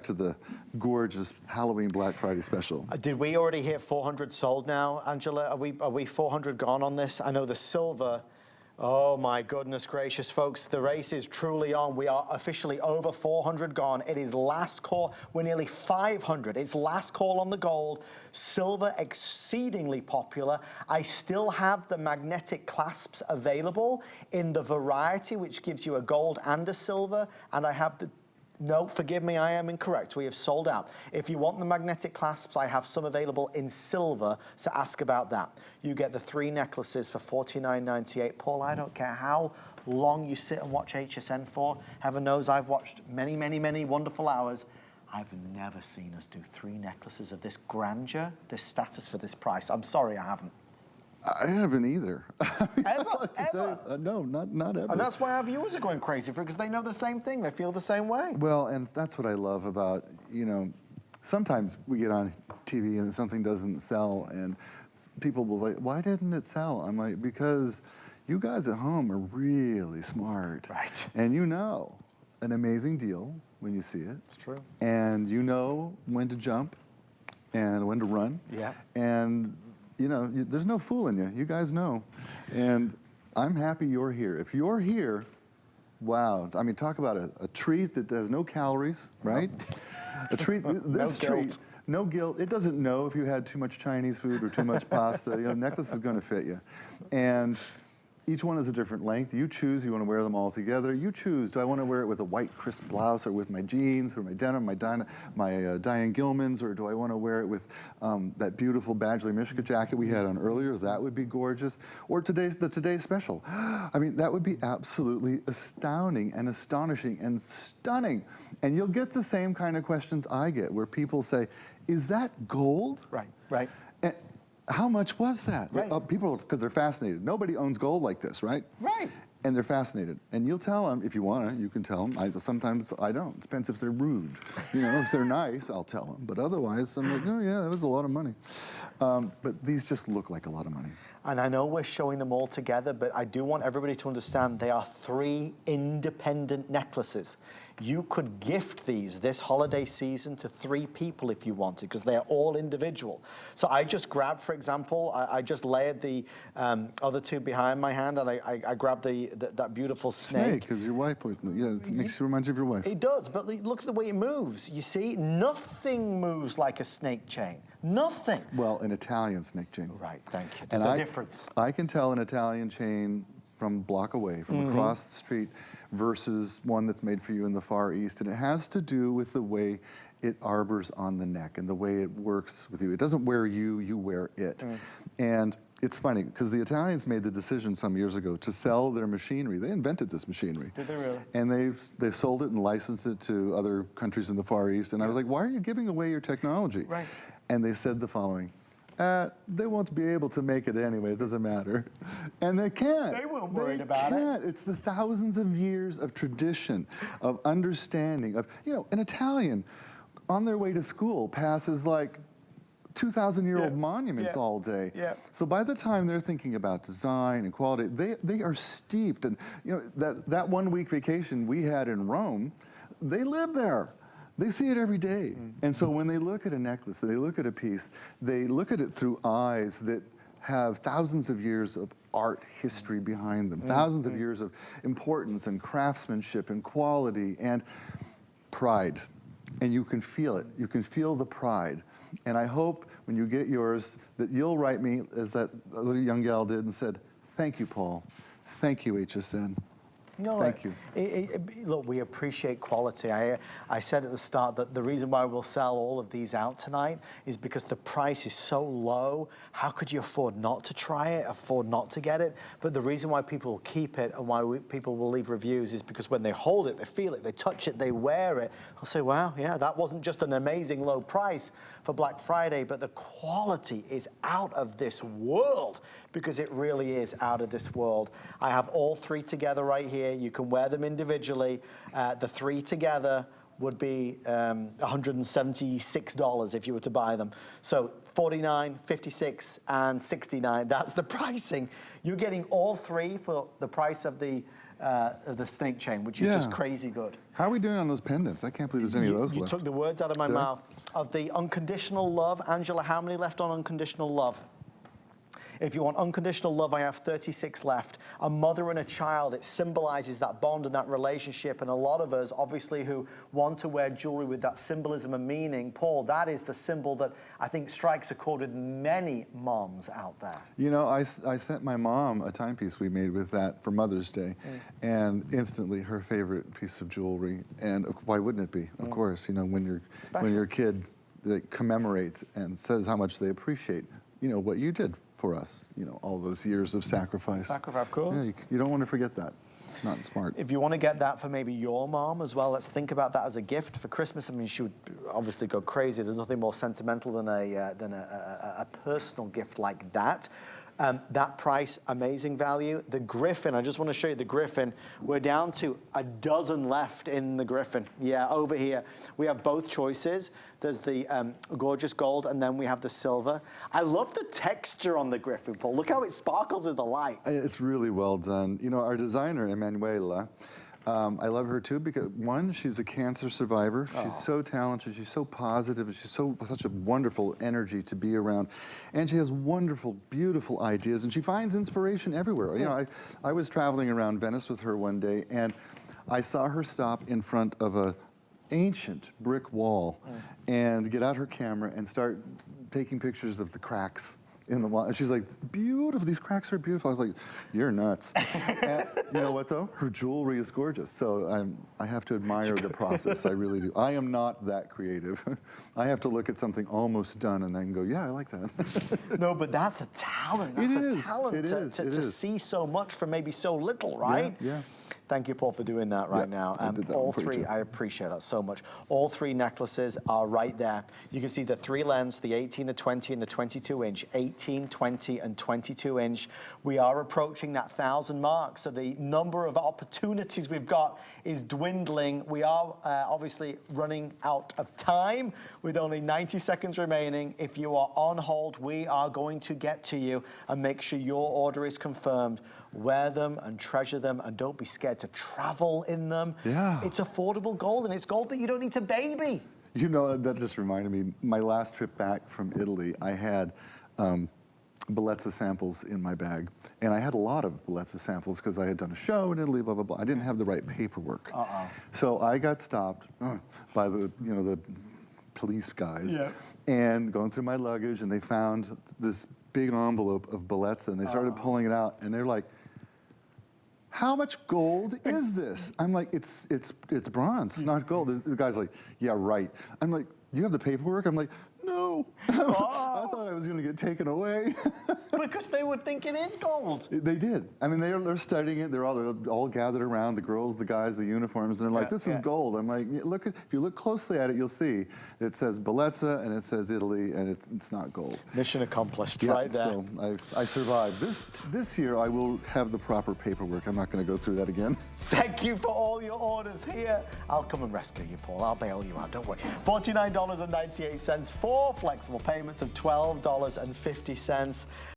to the gorgeous Halloween Black Friday special. Did we already hit 400 sold now, Angela? Are we 400 gone on this? I know the silver. Oh my goodness gracious, folks, the race is truly on. We are officially over 400 gone. It is last call. We're nearly 500. It's last call on the gold. Silver exceedingly popular. I still have the magnetic clasps available in the variety, which gives you a gold and a silver, and I have the no, forgive me, I am incorrect. We have sold out. If you want the magnetic clasps, I have some available in silver, so ask about that. You get the 3 necklaces for $49.98. Paul, I don't care how long you sit and watch HSN for. Heaven knows I've watched many, many, many wonderful hours. I've never seen us do 3 necklaces of this grandeur, this status for this price. I'm sorry, I haven't. I haven't either. Ever? No, not ever. And that's why our viewers are going crazy for it, because they know the same thing. They feel the same way. Well, and that's what I love about, you know, sometimes we get on TV and something doesn't sell and people will like, why didn't it sell? I'm like, because you guys at home are really smart. Right. And you know an amazing deal when you see it. It's true. And you know when to jump and when to run. Yeah. And you know, there's no fooling you. You guys know. And I'm happy you're here. If you're here, wow. I mean, talk about a treat that has no calories, right? A treat, this No treat, guilt. no guilt. It doesn't know if you had too much Chinese food or too much pasta. You know, necklace is going to fit you. And each one is a different length. You choose, you want to wear them all together. You choose, do I want to wear it with a white crisp blouse or with my jeans or my denim, my Diane Gilman's, or do I want to wear it with that beautiful Badgley Michigan jacket we had on earlier? That would be gorgeous. Or the today's special. I mean, that would be absolutely astounding and astonishing and stunning. And you'll get the same kind of questions I get where people say, is that gold? Right, right. And, how much was that? Right. People, because they're fascinated. Nobody owns gold like this, right? Right. And they're fascinated. And you'll tell them, if you want to, you can tell them. Sometimes I don't. It depends if they're rude. You know, if they're nice, I'll tell them. But otherwise, I'm like, oh yeah, that was a lot of money. But these just look like a lot of money. And I know we're showing them all together, but I do want everybody to understand they are 3 independent necklaces. You could gift these this holiday season to 3 people if you wanted, because they're all individual. So I just grabbed, for example, I just layered the other 2 behind my hand, and I grabbed that beautiful snake. Because your wife, yeah, it reminds you of your wife. It does, but look at the way it moves. You see, nothing moves like a snake chain. Nothing. Well, an Italian snake chain. Right, thank you. There's a difference. I can tell an Italian chain from a block away, from across the street, versus one that's made for you in the Far East. And it has to do with the way it arbors on the neck and the way it works with you. It doesn't wear you, you wear it. And it's funny, because the Italians made the decision some years ago to sell their machinery. They invented this machinery. Did they really? And they've sold it and licensed it to other countries in the Far East. And I was like, why are you giving away your technology? Right. And they said the following, they won't be able to make it anyway, it doesn't matter. And they can't. They weren't worried about it. It's the thousands of years of tradition, of understanding, of, you know, an Italian on their way to school passes like 2,000-year-old monuments all day. Yeah. So by the time they're thinking about design and quality, they are steeped. And you know, that 1-week vacation we had in Rome, they live there. They see it every day. And so when they look at a necklace, they look at a piece, they look at it through eyes that have thousands of years of art history behind them, thousands of years of importance and craftsmanship and quality and pride. And you can feel it. You can feel the pride. And I hope when you get yours that you'll write me, as that other young gal did, and said, thank you, Paul. Thank you, HSN. No, thank you. Look, we appreciate quality. I said at the start that the reason why we'll sell all of these out tonight is because the price is so low. How could you afford not to try it, afford not to get it? But the reason why people will keep it and why people will leave reviews is because when they hold it, they feel it, they touch it, they wear it, they'll say, wow, yeah, that wasn't just an amazing low price for Black Friday, but the quality is out of this world, because it really is out of this world. I have all 3 together right here. You can wear them individually. The 3 together would be $176 if you were to buy them. So $49, $56, and $69. That's the pricing. You're getting all 3 for the price of the the Snakechain, which is just crazy good. How are we doing on those pendants? I can't believe there's any of those You left. took the words out of my mouth. Of the unconditional love, Angela, how many left on unconditional love? If you want unconditional love, I have 36 left. A mother and a child, it symbolizes that bond and that relationship. And a lot of us, obviously, who want to wear jewelry with that symbolism and meaning, Paul, that is the symbol that I think strikes a chord with many moms out there. You know, I sent my mom a timepiece we made with that for Mother's Day, and instantly her favorite piece of jewelry. And why wouldn't it be? Of course, you know, when your kid commemorates and says how much they appreciate, you know, what you did for us, you know, all those years of sacrifice. Sacrifice, of course. Yeah, you don't want to forget that. It's not smart. If you want to get that for maybe your mom as well, let's think about that as a gift for Christmas. I mean, she would obviously go crazy. There's nothing more sentimental than a personal gift like that. That price, amazing value. The Griffin, I just want to show you the Griffin. We're down to a dozen left in the Griffin. Yeah, over here. We have both choices. There's the gorgeous gold, and then we have the silver. I love the texture on the Griffin, Paul. Look how it sparkles with the light. It's really well done. You know, our designer, Emanuela, I love her too because, one, she's a cancer survivor. She's so talented, she's so positive, and she's such a wonderful energy to be around. And she has wonderful, beautiful ideas, and she finds inspiration everywhere. You know, I was traveling around Venice with her one day, and I saw her stop in front of a ancient brick wall and get out her camera and start taking pictures of the cracks in the wall. And she's like, beautiful, these cracks are beautiful. I was like, you're nuts. And you know what though? Her jewelry is gorgeous. So I have to admire the process, I really do. I am not that creative. I have to look at something almost done and then go, yeah, I like that. No, but that's a talent. That's a talent to see so much from maybe so little, right? Yeah. Thank you, Paul, for doing that right now. All three, I appreciate that so much. All three necklaces are right there. You can see the three lens, the 18, the 20, and the 22 inch. 18, 20, and 22 inch. We are approaching that 1,000 mark, so the number of opportunities we've got is dwindling. We are obviously running out of time with only 90 seconds remaining. If you are on hold, we are going to get to you and make sure your order is confirmed. Wear them and treasure them, and don't be scared to travel in them. Yeah. It's affordable gold, and it's gold that you don't need to baby. You know, that just reminded me, my last trip back from Italy, I had Bellezza samples in my bag. And I had a lot of Bellezza samples because I had done a show in Italy, blah, blah, blah. I didn't have the right paperwork. So I got stopped by the police guys and going through my luggage, and they found this big envelope of Bellezza, and they started pulling it out, and they're like, how much gold is this? I'm like, it's bronze, it's not gold. The guy's like, yeah, right. I'm like, you have the paperwork? I'm like, no. I thought I was going to get taken away. Because they would think it is gold. They did. I mean, they're studying it. They're all gathered around, the girls, the guys, the uniforms, and they're like, this is gold. I'm like, look, if you look closely at it, you'll see it says Bellezza and it says Italy, and it's not gold. Mission accomplished right there. So I survived. This year, I will have the proper paperwork. I'm not going to go through that again. Thank you for all your orders here. I'll come and rescue you, Paul. I'll bail you out, don't worry. $49.98, 4 flexible payments of $12.50.